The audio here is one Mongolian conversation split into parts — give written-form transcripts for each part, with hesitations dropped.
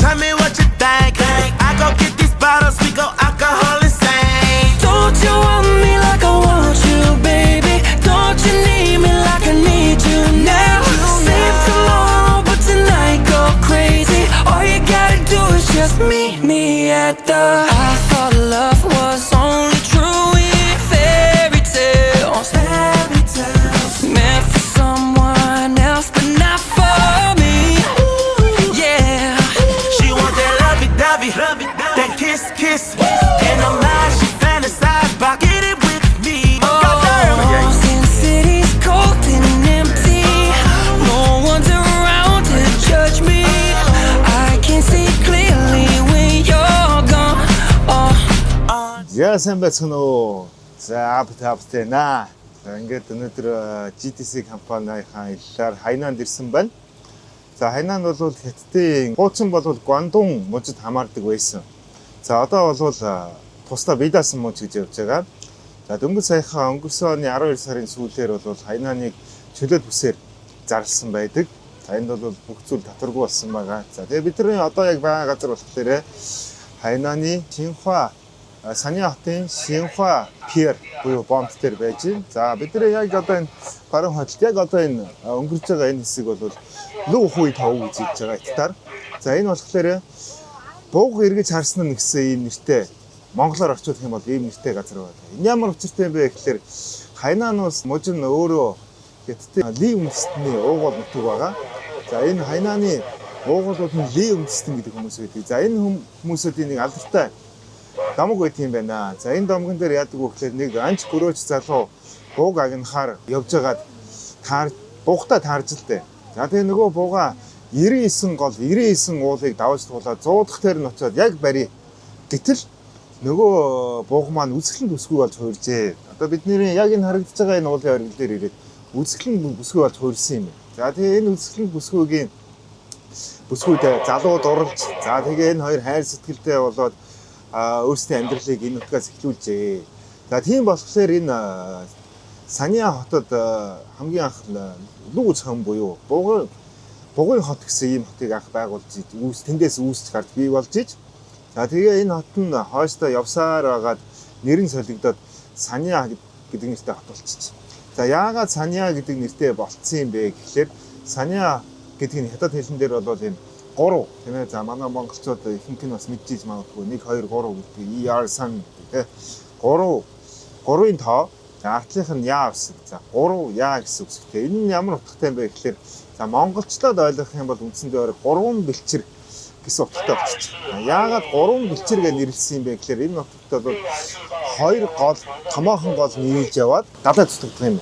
tell me what you think. I go get these bottles, we go alcohol insane. Don't you want me like I want you, baby? Don't you need me like I need you now? Save tomorrow, but tonight go crazy. All you gotta do is just meet me at the. I thought love was only true in fairy tales. Meant for someone else, but not for me. Yeah. She want that lovey-dovey, that kiss. In her mind, she fantasize about get it with me. Goddamn. Sin City's cold and empty. No one's around to judge me. I can see clearly when you're gone. Яа сайн байцгаана уу? За аптэй наа. За ингээд өнөөдөр GTC компанийнхаа илээр Хайнанд ирсэн байна. За Хайнанд бол Хятадын хуучин бол Гуандун мужид хамаардаг байсан. За одоо бол тусдаа Бидасан муж гэж явж байгаа. За дөнгөж саяхан өнгөрсөн оны 12 сарын сүүлээр бол Хайнаныг чөлөөт бүсээр зарласан байдаг. За энд бол бүх зүйл татваргүй болсон байгаа. За тэгээ бидний одоо яг байгаа газар болохоор Хайнаны Шинхуа Санья хотын Шинхуа пиер буюу бомб дээр байж байна. За бид нэр яг одоо энэ гарын хотод яг одоо энэ өнгөрч байгаа энэ хэсэг бол Лу Хуй тав гэж хэлж байгаа Хятадаар. За энэ болохоор бууг эргэж харсан нь гэсэн ийм нэртэй монголоор орчуулах юм бол ийм нэртэй газар байна. Энэ ямар учиртай бэ гэхээр Хайнанаас мужи нь өөрөө Хятадын Ли үндэстний уугуул нутаг байгаа. За энэ Хайнаны уугуулууд нь Ли үндэстэн гэдэг хүмүүс байдаг. За энэ хүмүүсүүдийн нэг алдартай дамаг байт юм байна. За энэ дамган дээр яадаг вэ гэхээр нэг анч гөрөөч залуу бууг агнахаар явж байгаад буугтаа таарж л дээ. За тэгээ нөгөө бууга 99 уулыг давж туулаад 100 дахь дээр нь очиод яг барь. Гэтэл нөгөө бууг маань үсгэлэн бүсгүй болж хууржээ. Одоо бидний яг энэ харагдаж байгаа энэ уулын оргил дээр ирээд үсгэлэн бүсгүй болж хуурсан юм. За тэгээ энэ үсгэлэн бүсгүйд залууд уралж за тэгээ энэ хоёр хайр сэтгэлдээ болоод өөрсдийн амьдралыг энэ нутгаас эхлүүлжээ. За тийм болохоор энэ Санья хотод хамгийн анх Лу цахан буюу Бугын хот гэсэн ийм хотыг анх байгуулж тэндээс үүсч гарч бий болж иж. За тэгээ энэ хот нь хойштоо явсаар байгаад нэр нь солигдоод Санья гэдэг нэртэй хот болчихсон. За яагаад Санья гэдэг нэртэй болцсон юм бэ гэхээр Санья гэдэг нь хятад хэлэн дээр бол энэ 3 тийм ээ. За манай монголчууд ихэнх нь бас мэдчихэж магадгүй 1 2 3 гэдэг ER сан гэдэг 3-ын тоо артлынх нь яа үсэг. За 3 яа гэсэн үсэгтэй. Энэ нь ямар утгатай юм бэ гэхээр за монголчлоод ойлгох юм бол үндсэндээ 3 бэлчээр гэсэн утгатай болчихсон. Яагаад 3 бэлчээр гэж нэрлсэн юм бэ гэхээр энэ утгатай бол 2 гол томоохон гол нийлж яваад далай зүтгэдэг юм.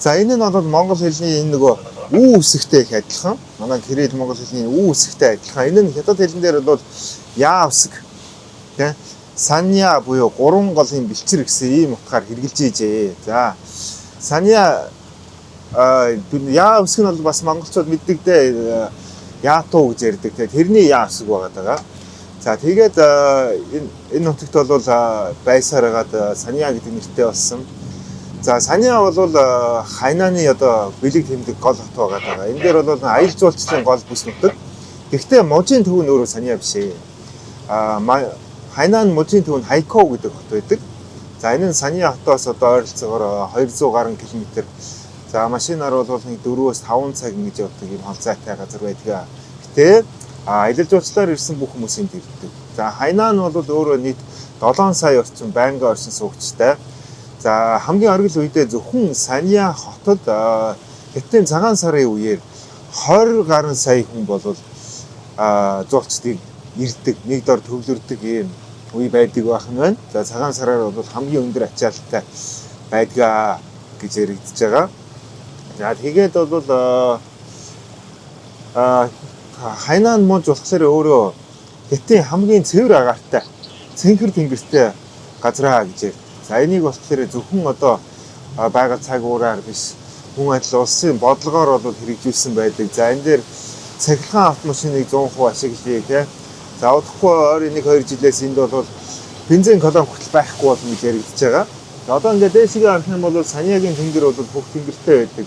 За энэ нь бол монгол хэлний энэ нөгөө үү үсэгтэй их адилхан. Манай Кирилл монгол хэлний үү үсэгтэй адилхан. Энэ нь хятад хэлэн дээр бол яа үсэг тийм Санья буюу 3 голын бэлчээр гэсэн ийм утгаар хэрэгжилж ийжээ. За Санья яа үсэг нь бол бас монголчууд мэддэг дээ. Яатуу гэж ярьдаг. Тэрний яа үсэг байгаа. За тэгээд энэ нутагт бол байсаар хагаад Санья гэдэг нэртэй болсон. За Санья бол Хайнаны одоо бэлэг тэмдэг гол хот байгаа. Энэ дээр бол аялал жуулчлалын гол бүс нутаг. Гэхдээ мужийн төв нь өөрөө Санья биш ээ. Хайнан мужийн төв нь Хайко гэдэг хот байдаг. За энэ нь Санья хотоос одоо ойролцоогоор 200 гаруй км. За машинаар бол 4-5 цаг ингэж явдаг юм холзайтай газар байдаг. Гэтэ аялал жуулчлалаар ирсэн бүх хүмүүс энд ирдэг. За Хайнан бол өөрөө нийт 7 сая орчим байнгын оршин суугчтай. За хамгийн оргил үедээ зөвхөн Санья хотод Хятадын цагаан сарын үеэр 20 гаруй сая хүн бол зурчдыг ирдэг, нэг дор төвлөрдөг юм үе байдаг байх нь байна. За цагаан сараар бол хамгийн өндөр ачаалттай байдгаа гэж яригдж байгаа. За тэгээд бол Хайнан муж болохоор өөрөө Хятадын хамгийн цэвэр агаартай, цэнхэр тэнгэртэй газраа гэж яригд. За энийг болохоор зөвхөн одоо байгаль цаг уураар биш хүн адил улсын бодлогоор бол хэрэгжүүлсэн байдаг. За энэ дээр цахилгаан автомашиныг 100% ашиглая тий. За удахгүй ойрын 1-2 жилээс энд бол бензин колон хүртэл байхгүй болно гэж яригдж байгаа. За одоо ингээд дээшгээ харах юм бол Саньягийн тэнгэр бол бүх тэнгэртэй байдаг.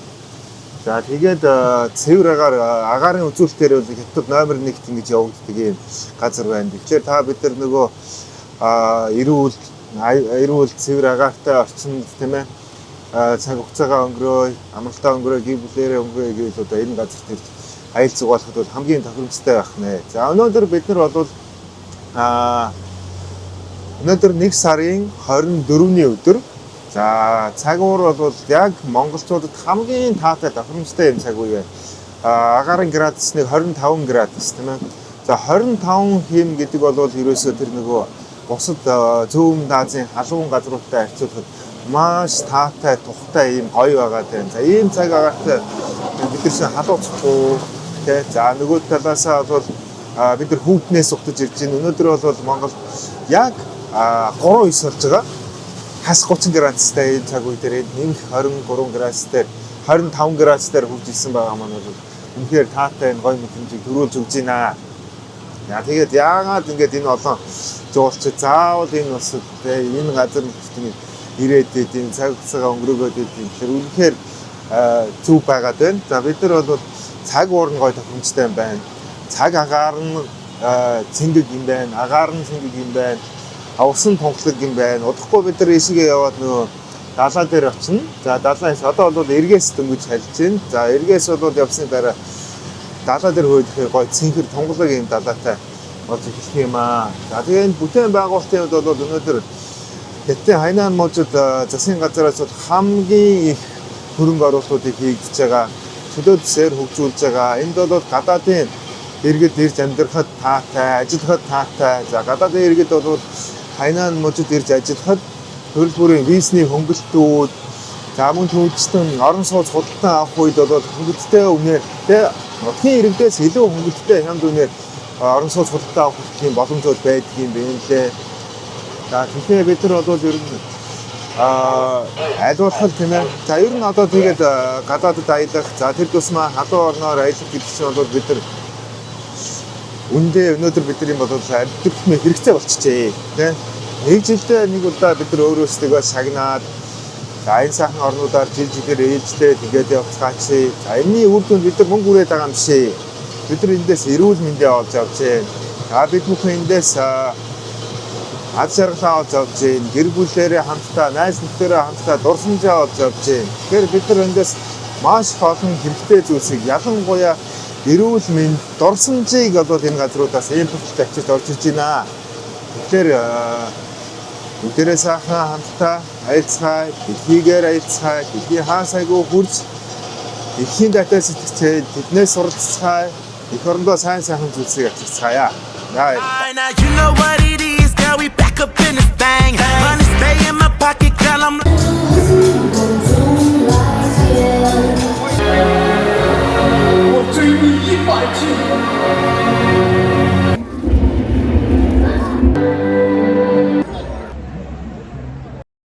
За тэгээд цэвэр агаарын үзүүлэлтээр бол хятад номер 1-т ингэж явагддаг юм газар байна. Тэгэхээр та бид нар нөгөө эрүүл цэвэр агаартай орчинд тийм ээ цаг хугацаагаа өнгөрөө, амралтаа өнгөрөө, гэр бүлээрээ өнгөрөө гэвэл одоо энэ газар дээр аялал зугаалахад бол хамгийн тохиромжтой байх нэ. За өнөөдөр бид нар бол өнөөдөр 1 сарын 24-ний өдөр. За цаг уур бол яг монголчуудад хамгийн таатай тохиромжтой юм цаг үе байна. Агаарын градусны 25 градус тийм ээ. За 25 хэм гэдэг бол ерөөсөө тэр нөгөө бусад зүүн Азийн халуун газруудтай харьцуулахад маш таатай тухтай ийм гоё байгаа тийм. За ийм цаг агаартай бид нар шинэ халууцахгүй тийм. За нөгөө талаасаа бол бид нар хүүтнээс ухтаж ирж байна. Өнөөдөр бол Монгол яг 3-9 болж байгаа. Хас 30 градустай ийм цаг үе дээр нэмэх 23 градус дээр 25 градус дээр хүрч ирсэн байгаа маань бол үнэхээр таатай гоё мэдрэмжийг төрүүлж өгч байна. Яа тэгээд яагаад ингэж энэ олон жуулчид заавал энэ бас энэ газар нутгийн ирээд энэ цаг хугацаагаа өнгөрөөгөөд ийм тэр үнэхээр зүв байгаад байна. За бид нар бол цаг уурн гоё тохиромжтой юм байна. Цаг агаар нь цэнгэг юм байна. Агаар нь цэнгэг юм байна. Усан тунхлаг юм байна. Удахгүй бид нар ишигээ яваад нөгөө далаа дээр очино. За далаас одоо бол эргээс дөнгөж харилж байна. За эргээс бол явсны дараа далаа дээр хөөдөхээр гоё цэнхэр тунхлаг юм далаатай болж эхэлэх юм аа. За тэгээд бүтээн байгуулалтын хувьд бол өнөөдөр Хятадын Хайнан мужид засгийн газараас хамгийн их хөрөнгө оруулалтуудыг хийгдэж байгаа. Чөлөөтсээр хөгжүүлж байгаа. Энд бол гадаадын иргэд ирж амьдрахад таатай, ажиллахад таатай. За гадаадын иргэд бол Хайнан мужид ирж ажиллахад төрөл бүрийн визний хөнгөлтүүд, за мөн түүнчлэн орон сууц худалдан авах үед бол хөнгөлттэй үнээр тэ нутгийн иргэдээс илүү хөнгөлттэй хямд үнээр орон сууц худалдан авах тийм боломжууд байдаг юм байна лээ. За тэгэхээр бид нар бол ер нь айлуулхал тийм ээ. За ер нь одоо тэгээд гадаадд аялах, за тэр тусмаа халуун орноор аялах гэдэг чинь бол бид нар үндэ өнөөдөр бидний бол альдвтмэ хэрэгцээ болчихжээ тийм. Нэг жилдээ нэг удаа бид нар өөрөөсөө сагнаад за энэ сайхан орнуудаар жилээр ээлжлээ тэгээд явцгаач. За энэний үр дүнд бид нар мөнгө хүрээд байгаа юм шээ. Бид нар эндээс эрүүл мэндээ олж авч байна. За бид бүхэн эндээс аз жаргалаа олж авч байна. Гэр бүлээрээ хамтдаа, найз нөхдөөрөө хамтдаа дурсамжаа олж авч байна. Тэгэхээр бид нар эндээс маш олон хэрэгтэй зүйлсийг ялангуяа эрүүл мэнд дурсамжийг одоо энэ газруудаас импорт авчиж орж ирж байна. Тэгэхээр бүгдээрээ сайхан хамтдаа аялцгаая, дэлхийгээр аялцгаая, дэлхийн хаасайгүй хурж дэлхийн датаа сэтгцээд тэднээс суралцгаая, эх орондоо сайн зүйлсийг авчирцгаая. Now you know what it is, girl, we back up in this thing. Money stay in my pocket.